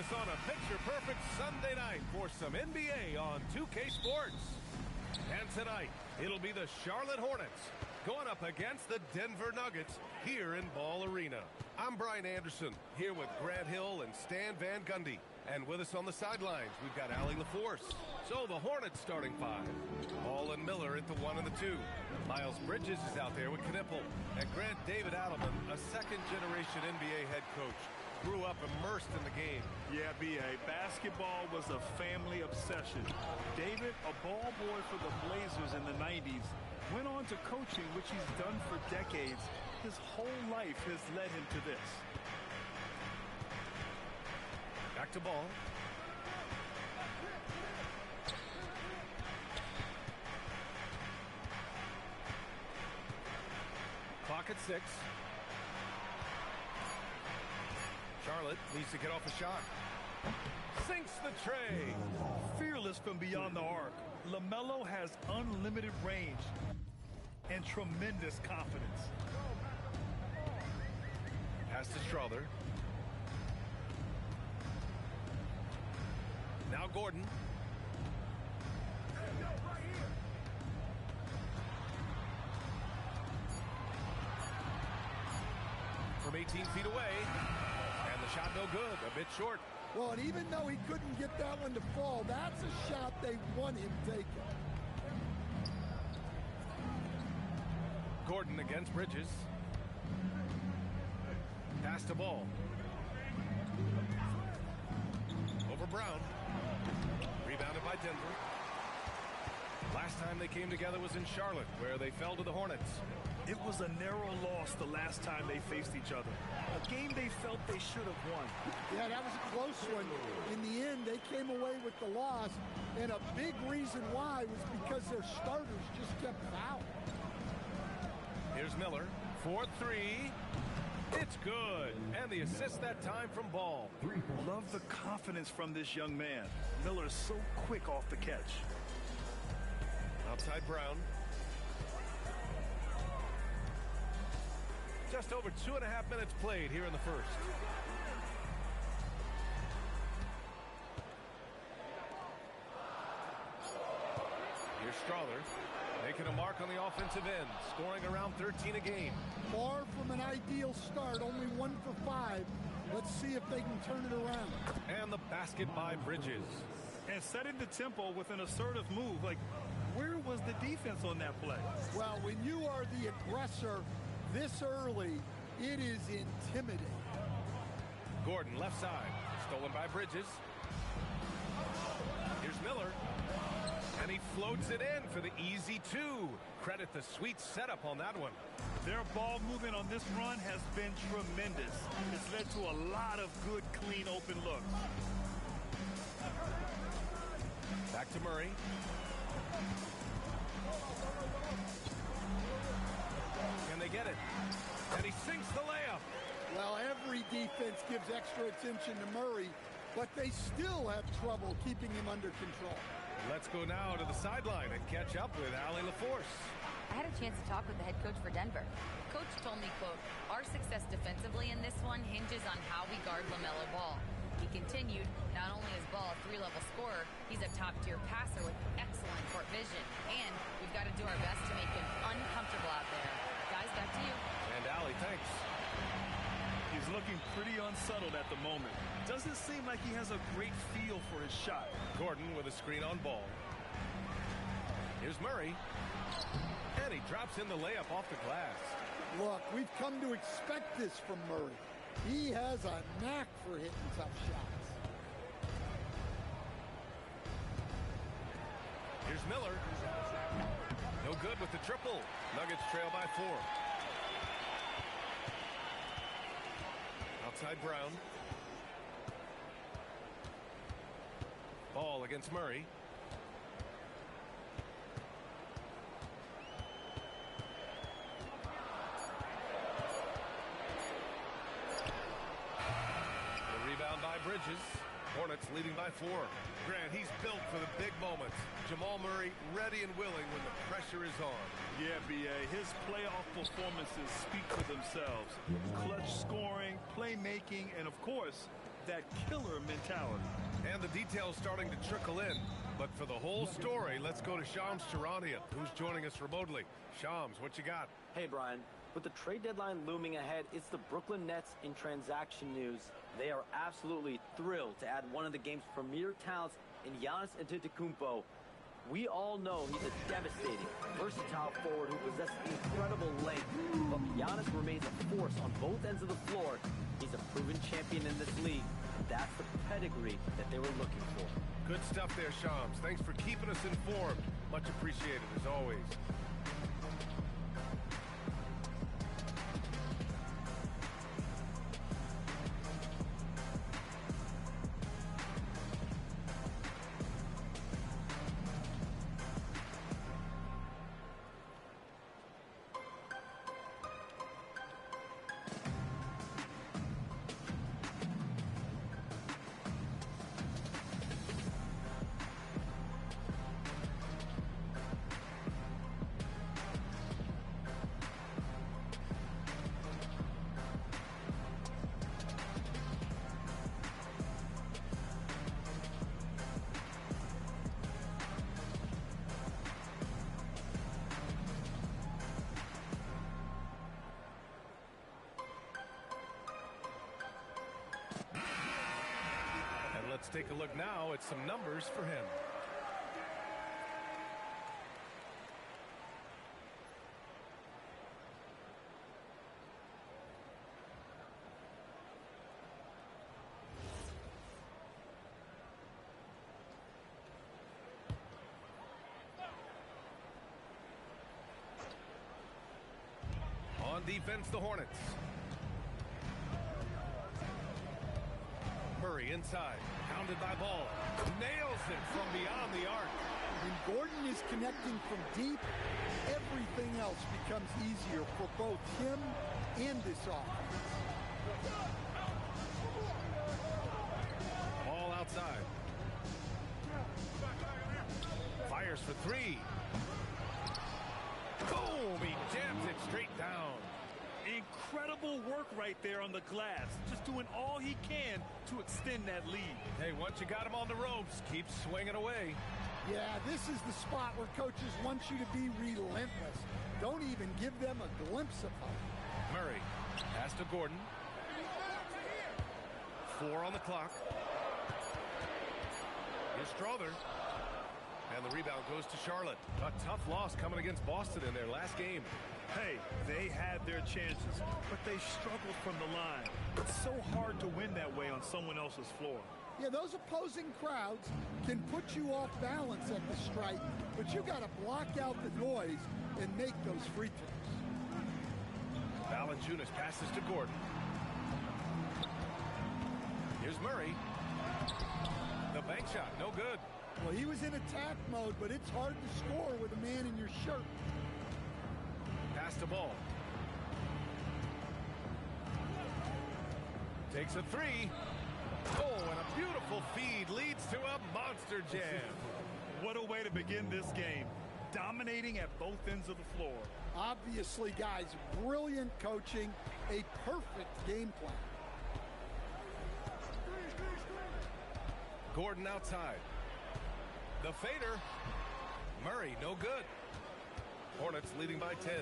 us on a picture-perfect Sunday night for some NBA on 2K Sports. And tonight, it'll be the Charlotte Hornets going up against the Denver Nuggets here in Ball Arena. I'm Brian Anderson, here with Grant Hill and Stan Van Gundy. And with us on the sidelines, we've got Allie LaForce. So the Hornets starting five. Ball and Miller at the 1 and the 2. Miles Bridges is out there with Knipple. And Grant David Adelman, a second-generation NBA head coach. Grew up immersed in the game. Yeah, B.A. Basketball was a family obsession. David, a ball boy for the Blazers in the 90s, went on to coaching, which he's done for decades. His whole life has led him to this. Back to Ball. Clock at 6. Charlotte needs to get off a shot. Sinks the tray. Fearless from beyond the arc, LaMelo has unlimited range and tremendous confidence. Pass to Strother. Now Gordon. From 18 feet away. And the shot no good, a bit short. Well, and even though he couldn't get that one to fall, that's a shot they want him taking. Gordon against Bridges. Pass to Ball. Over Brown. Rebounded by Denver. Last time they came together was in Charlotte, where they fell to the Hornets. It was a narrow loss the last time they faced each other. A game they felt they should have won. Yeah, that was a close one. In the end, they came away with the loss, and a big reason why was because their starters just kept fouling. Here's Miller for 3. It's good. And the assist that time from Ball. Love the confidence from this young man. Miller's so quick off the catch. Outside Brown. Just over 2.5 minutes played here in the first. Here's Strother, making a mark on the offensive end, scoring around 13 a game. Far from an ideal start, only 1 for 5. Let's see if they can turn it around. And the basket by Bridges. And setting the tempo with an assertive move. Like, where was the defense on that play? Well, when you are the aggressor this early, it is intimidating. Gordon left side, stolen by Bridges. Here's Miller. And he floats it in for the easy 2. Credit the sweet setup on that one. Their ball movement on this run has been tremendous. It's led to a lot of good, clean, open looks. Back to Murray. Can they get it? And he sinks the layup. Well, every defense gives extra attention to Murray, but they still have trouble keeping him under control. Let's go now to the sideline and catch up with Allie LaForce. I had a chance to talk with the head coach for Denver. Coach told me, quote, "Our success defensively in this one hinges on how we guard LaMelo Ball." He continued, "Not only is Ball a 3-level scorer, he's a top-tier passer with excellent court vision. And we've got to do our best to make him uncomfortable out there." Guys, back to you. And Allie, thanks. He's looking pretty unsettled at the moment. Doesn't seem like he has a great feel for his shot. Gordon with a screen on Ball. Here's Murray. And he drops in the layup off the glass. Look, we've come to expect this from Murray. He has a knack for hitting tough shots. Here's Miller. No good with the triple. Nuggets trail by 4. Outside Brown. Ball against Murray. The rebound by Bridges. Hornets leading by 4. Grant, he's built for the big moments. Jamal Murray ready and willing when the pressure is on. Yeah, B.A. His playoff performances speak for themselves. Clutch scoring, playmaking, and of course, that killer mentality. And the details starting to trickle in. But for the whole story, let's go to Shams Charania, who's joining us remotely. Shams, what you got? Hey, Brian. With the trade deadline looming ahead, it's the Brooklyn Nets in transaction news. They are absolutely thrilled to add one of the game's premier talents in Giannis Antetokounmpo. We all know he's a devastating, versatile forward who possesses incredible length. But Giannis remains a force on both ends of the floor. He's a proven champion in this league. That's the pedigree that they were looking for. Good stuff there, Shams. Thanks for keeping us informed. Much appreciated, as always. Let's take a look now at some numbers for him. On defense, the Hornets. Murray inside, pounded by Ball, nails it from beyond the arc. When Gordon is connecting from deep, everything else becomes easier for both him and this offense. Ball outside. Fires for three. Boom! He jams it straight down. Incredible work right there on the glass. Just doing all he can to extend that lead. Hey, once you got him on the ropes, keep swinging away. Yeah, this is the spot where coaches want you to be relentless. Don't even give them a glimpse of hope. Murray, pass to Gordon. 4 on the clock. Here's Strother. And the rebound goes to Charlotte. A tough loss coming against Boston in their last game. Hey, they had their chances, but they struggled from the line. It's so hard to win that way on someone else's floor. Yeah, those opposing crowds can put you off balance at the stripe, but you got to block out the noise and make those free throws. Valanciunas passes to Gordon. Here's Murray. The bank shot, no good. Well, he was in attack mode, but it's hard to score with a man in your shirt. Pass to Ball. Takes a three. Oh, and a beautiful feed leads to a monster jam. What a way to begin this game. Dominating at both ends of the floor. Obviously, guys, brilliant coaching, a perfect game plan. Gordon outside. The fader. Murray, no good. Hornets leading by 10.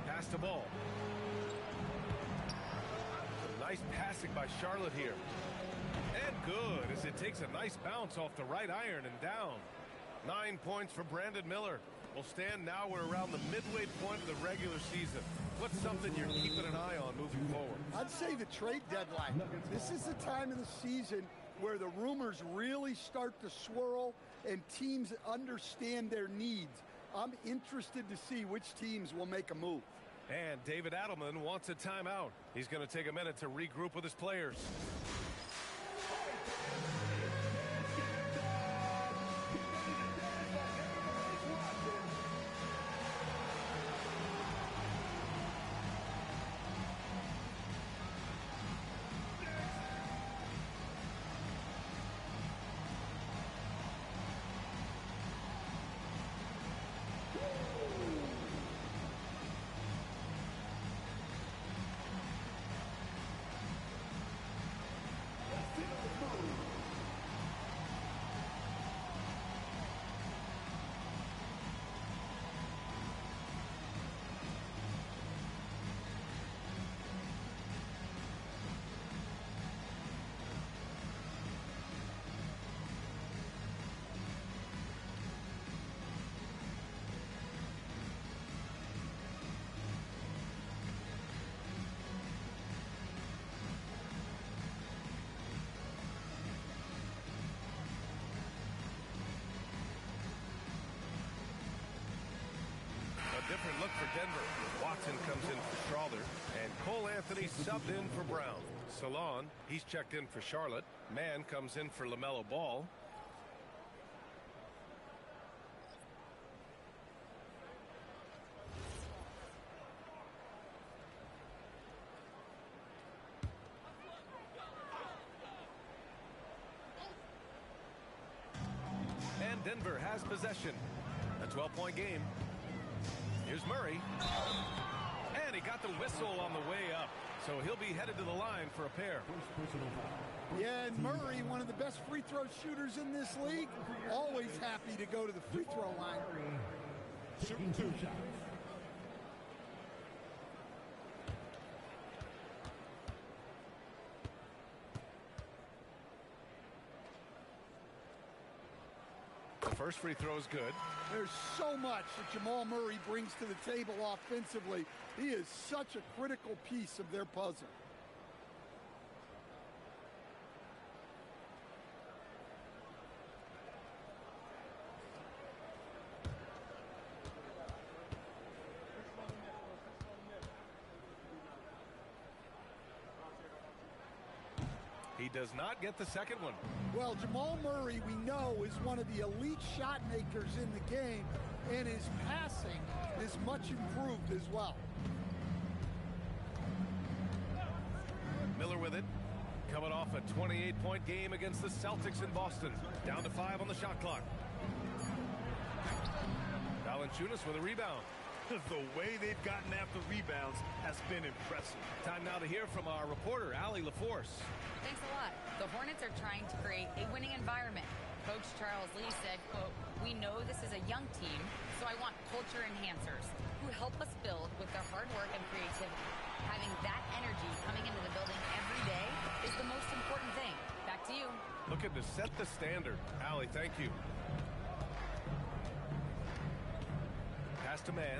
Pass to Ball. Nice passing by Charlotte here. And good as it takes a nice bounce off the right iron and down. 9 points for Brandon Miller. We'll stand now. We're around the midway point of the regular season. What's something you're keeping an eye on moving forward? I'd say the trade deadline. This is the time of the season where the rumors really start to swirl and teams understand their needs. I'm interested to see which teams will make a move. And David Adelman wants a timeout. He's going to take a minute to regroup with his players. different look for Denver. Watson comes in for Strawther, and Cole Anthony subbed in for Brown. Salon, he's checked in for Charlotte. Mann comes in for LaMelo Ball. And Denver has possession. A 12-point game. Here's Murray. And he got the whistle on the way up. So he'll be headed to the line for a pair. Yeah, and Murray, one of the best free throw shooters in this league, always happy to go to the free throw line. Shooting 2 shots. The first free throw is good. There's so much that Jamal Murray brings to the table offensively. He is such a critical piece of their puzzle. He does not get the second one. Well, Jamal Murray, we know, is one of the elite shot makers in the game, and his passing is much improved as well. Miller with it. Coming off a 28-point game against the Celtics in Boston. Down to 5 on the shot clock. Valanciunas with a rebound. The way they've gotten after rebounds has been impressive. Time now to hear from our reporter, Allie LaForce. Thanks a lot. The Hornets are trying to create a winning environment. Coach Charles Lee said, quote, "We know this is a young team, so I want culture enhancers who help us build with their hard work and creativity. Having that energy coming into the building every day is the most important thing." Back to you. Looking to set the standard. Allie, thank you. Pass to Mann.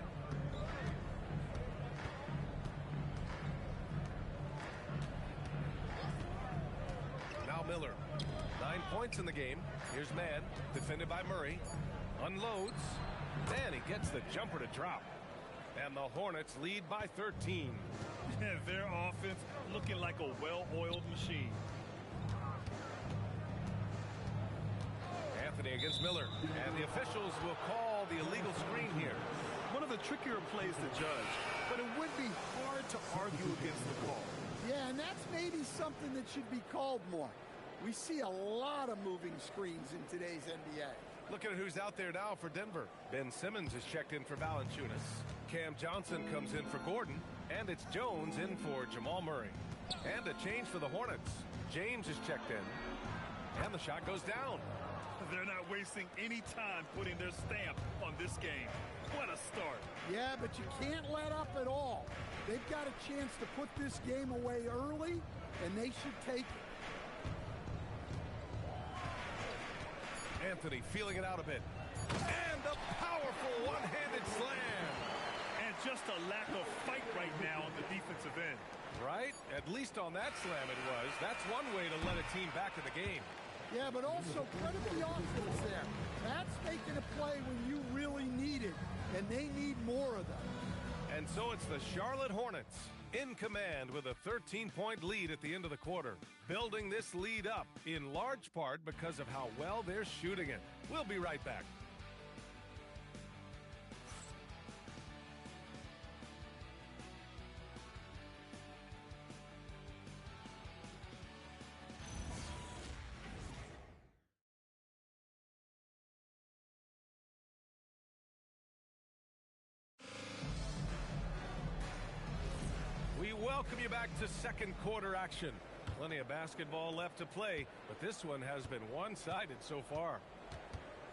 Now Miller. 9 points in the game. Here's Mann, defended by Murray. Unloads. And he gets the jumper to drop. And the Hornets lead by 13. Their offense looking like a well-oiled machine. Anthony against Miller. And the officials will call the illegal screen here. One of the trickier plays to judge, but it would be hard to argue against the call. Yeah, and that's maybe something that should be called more. We see a lot of moving screens in today's NBA. Look at who's out there now for Denver. Ben Simmons is checked in for Valanciunas. Cam Johnson comes in for Gordon. And it's Jones in for Jamal Murray. And a change for the Hornets. James is checked in. And the shot goes down. They're not wasting any time putting their stamp on this game. What a start. Yeah, but you can't let up at all. They've got a chance to put this game away early, and they should take it. Anthony feeling it out a bit. And a powerful one-handed slam. And just a lack of fight right now on the defensive end. Right? At least on that slam it was. That's one way to let a team back in the game. Yeah, but also credit the offense there. That's making a play when you really need it, and they need more of them. And so it's the Charlotte Hornets in command with a 13-point lead at the end of the quarter, building this lead up in large part because of how well they're shooting it. We'll be right back. We welcome you back to second quarter action. Plenty of basketball left to play, but this one has been one-sided so far.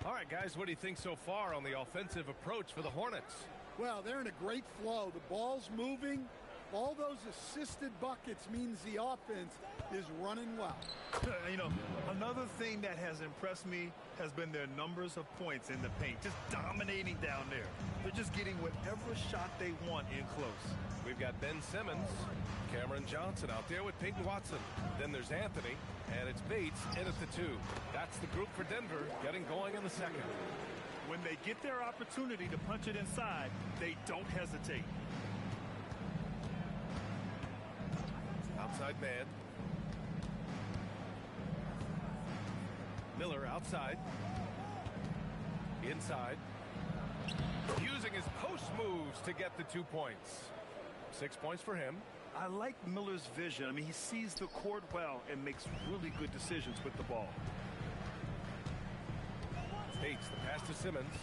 All right, guys, what do you think so far on the offensive approach for the Hornets? Well, they're in a great flow. The ball's moving. All those assisted buckets means the offense is running well. You know, another thing that has impressed me has been their numbers of points in the paint, just dominating down there. They're just getting whatever shot they want in close. We've got Ben Simmons, Cameron Johnson out there with Peyton Watson. Then there's Anthony, and it's Bates in at the 2. That's the group for Denver getting going in the second. When they get their opportunity to punch it inside, they don't hesitate. Outside man. Miller outside. Inside. Using his post moves to get the 2 points. 6 points for him. I like Miller's vision. I mean, he sees the court well and makes really good decisions with the ball. Hates the pass to Simmons.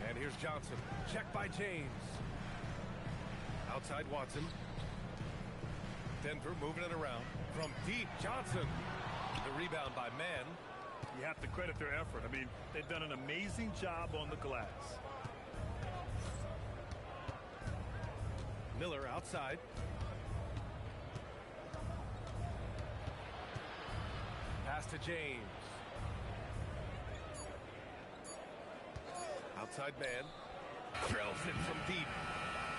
And here's Johnson. Check by James. Outside Watson. Denver moving it around. From deep, Johnson. The rebound by Mann. You have to credit their effort. I mean, they've done an amazing job on the glass. Miller outside. Pass to James. Outside man. Drills it from deep.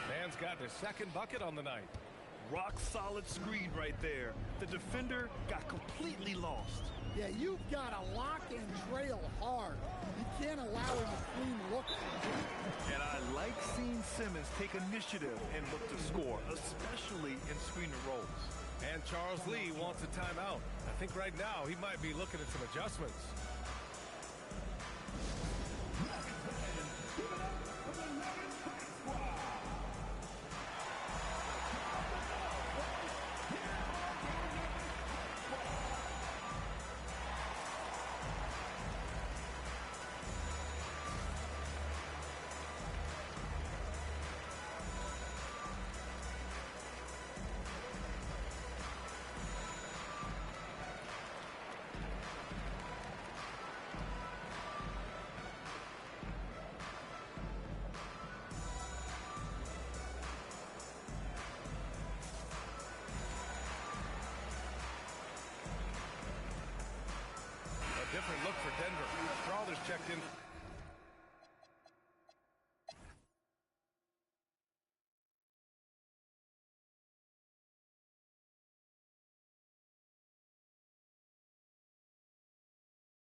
Man's got his second bucket on the night. Rock solid screen right there. The defender got completely lost. Yeah, you've got to lock and trail hard. You can't allow him a clean look. And I like seeing Simmons take initiative and look to score, especially in screener roles. And Charles Lee wants a timeout. I think right now he might be looking at some adjustments. Different look for Denver. Crowder's checked in.